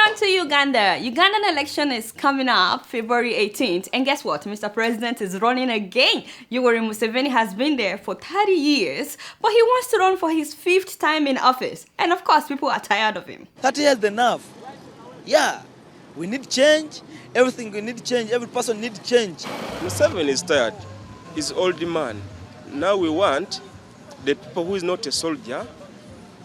on to Uganda. Ugandan election is coming up February 18th. And guess what? Mr. President is running again. Yoweri Museveni has been there for 30 years, but he wants to run for his 5th time in office. And of course, people are tired of him. 30 years enough. Yeah, we need change. Everything we need change. Every person needs change. Museveni is tired. He's old man. Now we want the people who is not a soldier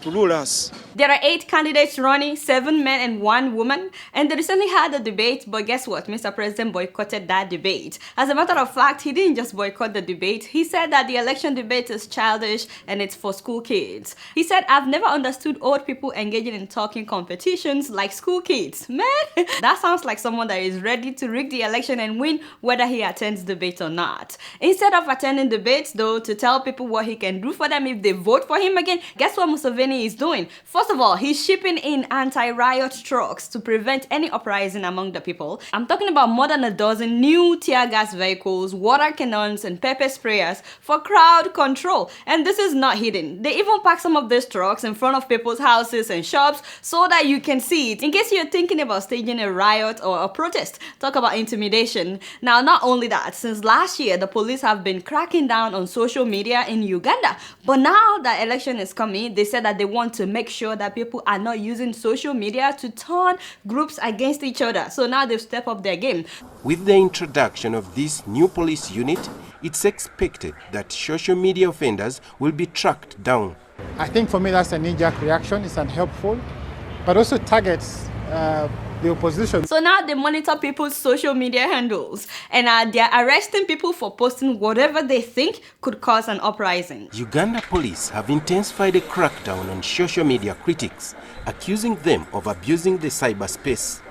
to rule us. There are 8 candidates running, 7 men and 1 woman, and they recently had a debate, but guess what? Mr. President boycotted that debate. As a matter of fact, he didn't just boycott the debate, he said that the election debate is childish and it's for school kids. He said, I've never understood old people engaging in talking competitions like school kids. Man, that sounds like someone that is ready to rig the election and win whether he attends debate or not. Instead of attending debates though, to tell people what he can do for them if they vote for him again, guess what Museveni is doing? First of all, he's shipping in anti-riot trucks to prevent any uprising among the people. I'm talking about more than a dozen new tear gas vehicles, water cannons, and pepper sprayers for crowd control. And this is not hidden. They even park some of these trucks in front of people's houses and shops so that you can see it. In case you're thinking about staging a riot or a protest, talk about intimidation. Now, not only that, since last year, the police have been cracking down on social media in Uganda. But now that election is coming, they said that they want to make sure that people are not using social media to turn groups against each other. So now they've stepped up their game. With the introduction of this new police unit, it's expected that social media offenders will be tracked down. I think for me that's a knee-jerk reaction. It's unhelpful, but also targets the opposition. So now they monitor people's social media handles and they're arresting people for posting whatever they think could cause an uprising. Uganda police have intensified a crackdown on social media critics, accusing them of abusing the cyberspace.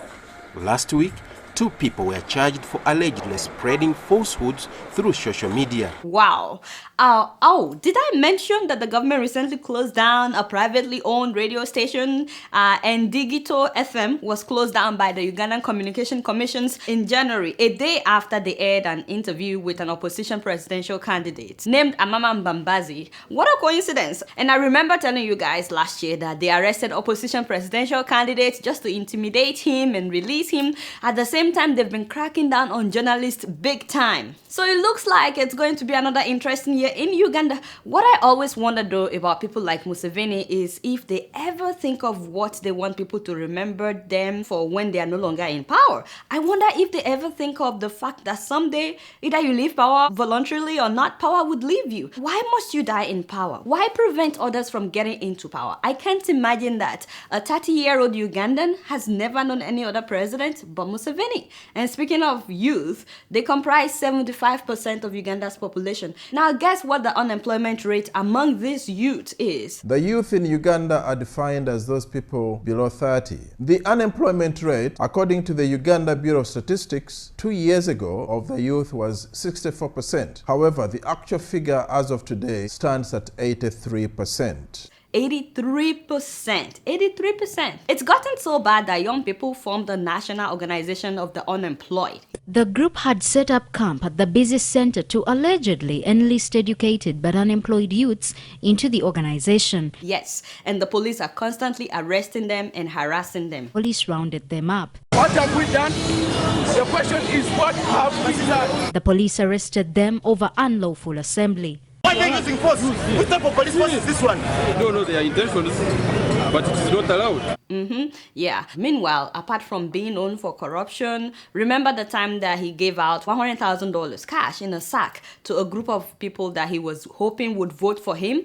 Last week, 2 people were charged for allegedly spreading falsehoods through social media. Wow. Did I mention that the government recently closed down a privately owned radio station and Digito FM was closed down by the Ugandan Communication Commissions in January, a day after they aired an interview with an opposition presidential candidate named Amama Mbambazi. What a coincidence. And I remember telling you guys last year that they arrested opposition presidential candidates just to intimidate him and release him. At the same time, they've been cracking down on journalists big time. So it looks like it's going to be another interesting year in Uganda. What I always wonder though about people like Museveni is if they ever think of what they want people to remember them for when they are no longer in power. I wonder if they ever think of the fact that someday either you leave power voluntarily or not, power would leave you. Why must you die in power? Why prevent others from getting into power? I can't imagine that. A 30-year-old Ugandan has never known any other president but Museveni. And speaking of youth, they comprise 75% of Uganda's population. Now guess what the unemployment rate among these youth is? The youth in Uganda are defined as those people below 30. The unemployment rate, according to the Uganda Bureau of Statistics, 2 years ago of the youth was 64%. However, the actual figure as of today stands at 83%. 83%. 83%. It's gotten so bad that young people formed the National Organization of the Unemployed. The group had set up camp at the business center to allegedly enlist educated but unemployed youths into the organization. Yes, and the police are constantly arresting them and harassing them. Police rounded them up. What have we done? The question is, what have we done? The police arrested them over unlawful assembly. Why are they using force? What type of police force is this one? I don't know their intentions, but it is not allowed. Yeah. Meanwhile, apart from being known for corruption, remember the time that he gave out $100,000 cash in a sack to a group of people that he was hoping would vote for him?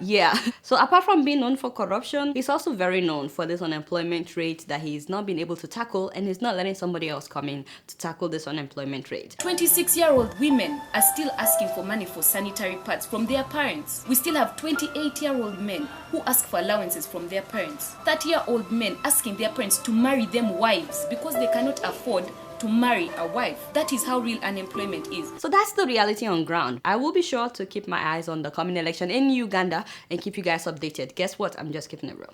Yeah. So apart from being known for corruption, he's also very known for this unemployment rate that he's not been able to tackle, and he's not letting somebody else come in to tackle this unemployment rate. 26-year-old women are still asking for money for sanitary pads from their parents. We still have 28-year-old men who ask for allowances from their parents. 30-year-old men asking their parents to marry them wives because they cannot afford to marry a wife. That is how real unemployment is. So that's the reality on ground. I will be sure to keep my eyes on the coming election in Uganda and keep you guys updated. Guess what? I'm just keeping it real.